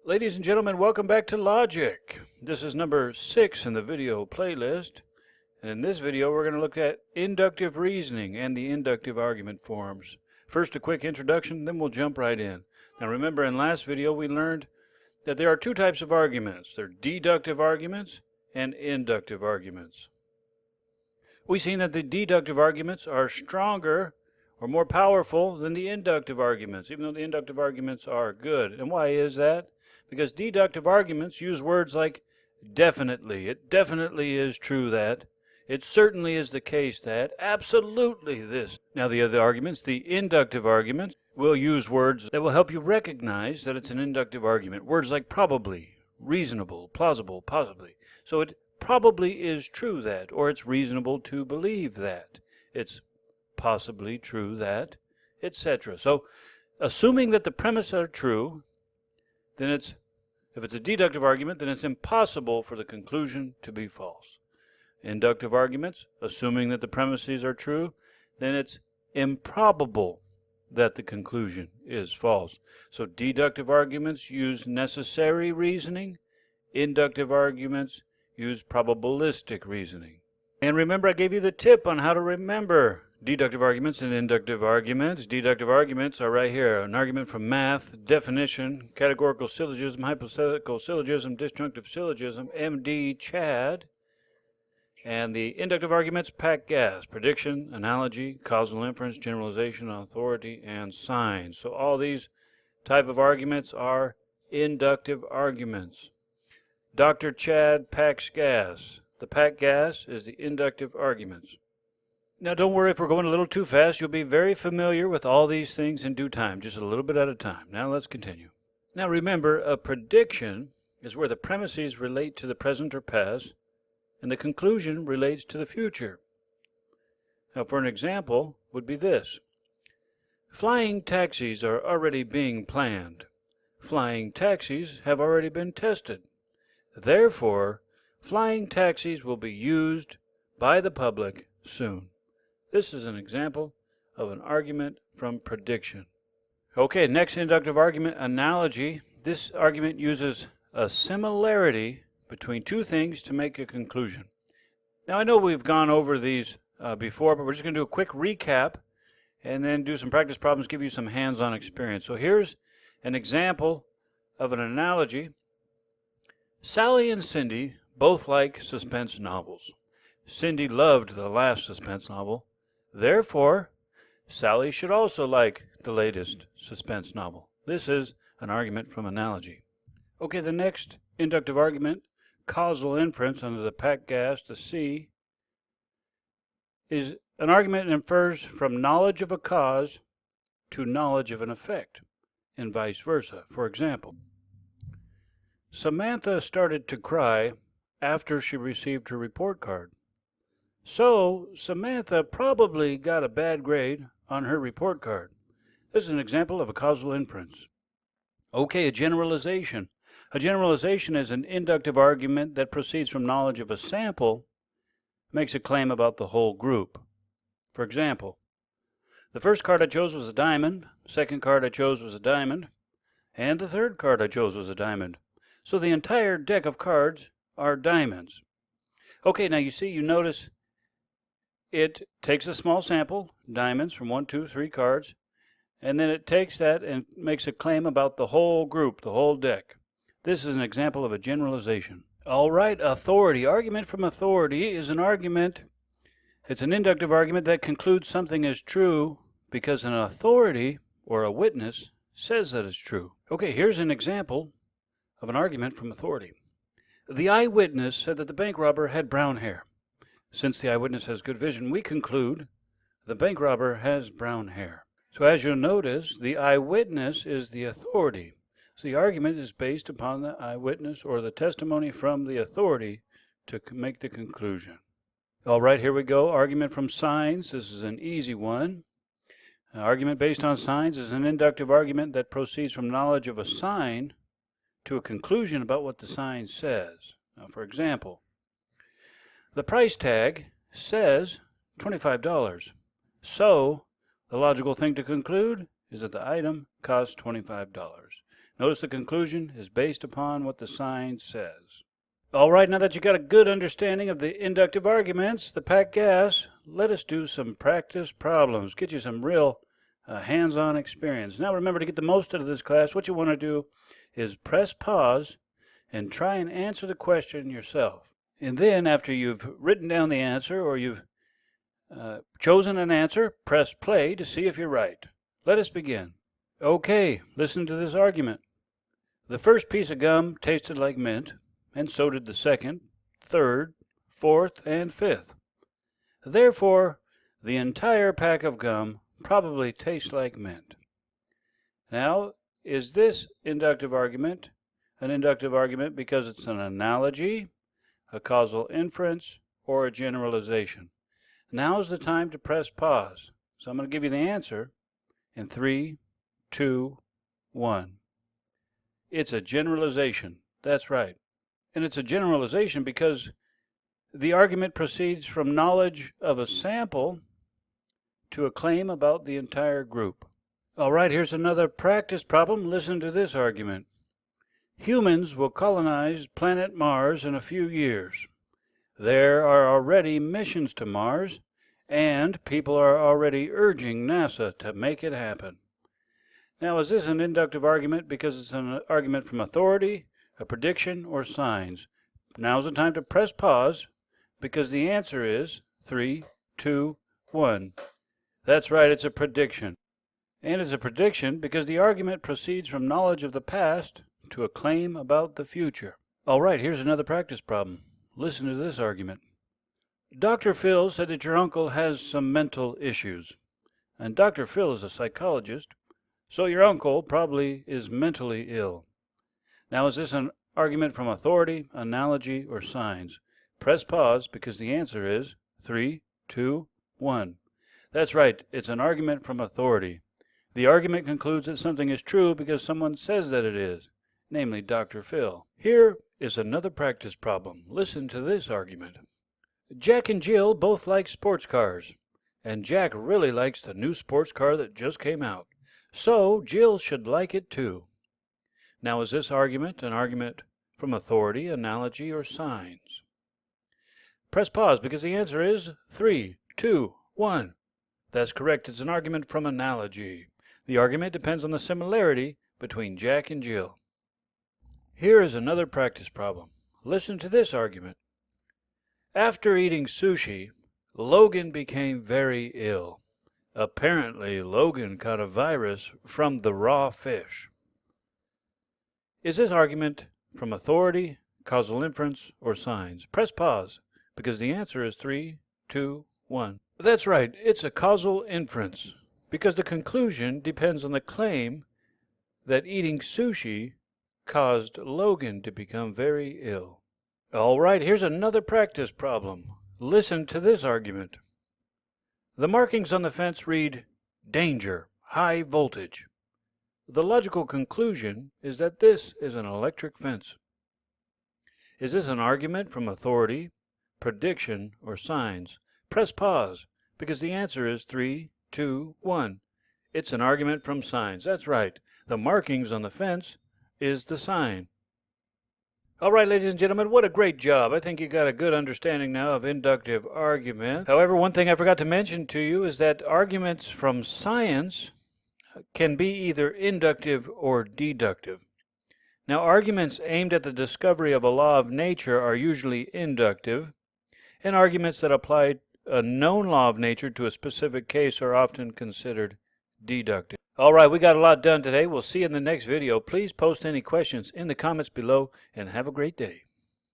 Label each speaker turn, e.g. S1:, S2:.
S1: Ladies and gentlemen, welcome back to Logic. This is number 6 in the video playlist. And in this video, we're going to look at inductive reasoning and the inductive argument forms. First, a quick introduction, then we'll jump right in. Now remember, in last video, we learned that there are two types of arguments. There are deductive arguments and inductive arguments. We've seen that the deductive arguments are stronger or more powerful than the inductive arguments, even though the inductive arguments are good. And why is that? Because deductive arguments use words like definitely. It definitely is true that. It certainly is the case that. Absolutely this. Now the other arguments, the inductive arguments, will use words that will help you recognize that it's an inductive argument. Words like probably, reasonable, plausible, possibly. So it probably is true that, or it's reasonable to believe that. It's possibly true that, etc. So assuming that the premises are true, then if it's a deductive argument, then it's impossible for the conclusion to be false. Inductive arguments, assuming that the premises are true, then it's improbable that the conclusion is false. So deductive arguments use necessary reasoning. Inductive arguments use probabilistic reasoning. And remember, I gave you the tip on how to remember deductive arguments and inductive arguments. Deductive arguments are right here. An argument from math, definition, categorical syllogism, hypothetical syllogism, disjunctive syllogism, MD, Chad. And the inductive arguments, pack gas, prediction, analogy, causal inference, generalization, authority, and signs. So all these type of arguments are inductive arguments. Dr. Chad packs gas. The pack gas is the inductive arguments. Now don't worry if we're going a little too fast. You'll be very familiar with all these things in due time, just a little bit at a time. Now let's continue. Now remember, a prediction is where the premises relate to the present or past, and the conclusion relates to the future. Now for an example would be this. Flying taxis are already being planned. Flying taxis have already been tested. Therefore, flying taxis will be used by the public soon. This is an example of an argument from prediction. Okay, next inductive argument, analogy. This argument uses a similarity between two things to make a conclusion. Now I know we've gone over these before, but we're just going to do a quick recap and then do some practice problems, give you some hands-on experience. So here's an example of an analogy. Sally and Cindy both like suspense novels. Cindy loved the last suspense novel. Therefore, Sally should also like the latest suspense novel. This is an argument from analogy. Okay, the next inductive argument, causal inference under the pack gas, the C, is an argument that infers from knowledge of a cause to knowledge of an effect, and vice versa. For example, Samantha started to cry after she received her report card. So, Samantha probably got a bad grade on her report card. This is an example of a causal inference. Okay, a generalization. A generalization is an inductive argument that proceeds from knowledge of a sample, makes a claim about the whole group. For example, the first card I chose was a diamond, the second card I chose was a diamond, and the third card I chose was a diamond. So the entire deck of cards are diamonds. Okay, now you notice it takes a small sample, diamonds, from 1, 2, 3 cards, and then it takes that and makes a claim about the whole group, the whole deck. This is an example of a generalization. All right, authority. Argument from authority is an argument, it's an inductive argument that concludes something is true because an authority, or a witness, says that it's true. Okay, here's an example of an argument from authority. The eyewitness said that the bank robber had brown hair. Since the eyewitness has good vision, we conclude the bank robber has brown hair. So as you'll notice, the eyewitness is the authority. So the argument is based upon the eyewitness or the testimony from the authority to make the conclusion. All right, here we go. Argument from signs. This is an easy one. An argument based on signs is an inductive argument that proceeds from knowledge of a sign to a conclusion about what the sign says. Now, for example, the price tag says $25. So, the logical thing to conclude is that the item costs $25. Notice the conclusion is based upon what the sign says. All right, now that you got a good understanding of the inductive arguments, the packed gas, let us do some practice problems. Get you some real hands-on experience. Now remember, to get the most out of this class, what you want to do is press pause and try and answer the question yourself. And then after you've written down the answer or you've chosen an answer, press play to see if you're right. Let us begin. Okay, listen to this argument. The first piece of gum tasted like mint, and so did the second, third, fourth, and fifth. Therefore, the entire pack of gum probably tastes like mint. Now, is this inductive argument an inductive argument because it's an analogy, a causal inference, or a generalization? Now is the time to press pause. So I'm going to give you the answer in 3, 2, 1. It's a generalization. That's right. And it's a generalization because the argument proceeds from knowledge of a sample to a claim about the entire group. All right, here's another practice problem. Listen to this argument. Humans will colonize planet Mars in a few years. There are already missions to Mars, and people are already urging NASA to make it happen. Now, is this an inductive argument because it's an argument from authority, a prediction, or signs? Now's the time to press pause because the answer is 3, 2, 1. That's right, it's a prediction. And it's a prediction because the argument proceeds from knowledge of the past to a claim about the future. All right, here's another practice problem. Listen to this argument. Dr. Phil said that your uncle has some mental issues. And Dr. Phil is a psychologist, so your uncle probably is mentally ill. Now, is this an argument from authority, analogy, or signs? Press pause because the answer is 3, 2, 1. That's right, it's an argument from authority. The argument concludes that something is true because someone says that it is, namely Dr. Phil. Here is another practice problem. Listen to this argument. Jack and Jill both like sports cars, and Jack really likes the new sports car that just came out. So Jill should like it too. Now, is this argument an argument from authority, analogy, or signs? Press pause because the answer is 3, 2, 1. That's correct. It's an argument from analogy. The argument depends on the similarity between Jack and Jill. Here is another practice problem. Listen to this argument. After eating sushi, Logan became very ill. Apparently, Logan caught a virus from the raw fish. Is this argument from authority, causal inference, or signs? Press pause because the answer is 3, 2, 1. That's right, it's a causal inference because the conclusion depends on the claim that eating sushi caused Logan to become very ill. All right, here's another practice problem. Listen to this argument. The markings on the fence read, danger, high voltage. The logical conclusion is that this is an electric fence. Is this an argument from authority, prediction, or signs? Press pause because the answer is 3, 2, 1. It's an argument from signs. That's right. The markings on the fence is the sign. All right, ladies and gentlemen, what a great job. I think you got a good understanding now of inductive argument. However, one thing I forgot to mention to you is that arguments from science can be either inductive or deductive. Now, arguments aimed at the discovery of a law of nature are usually inductive, and arguments that apply a known law of nature to a specific case are often considered deductive. All right, we got a lot done today. We'll see you in the next video. Please post any questions in the comments below, and have a great day.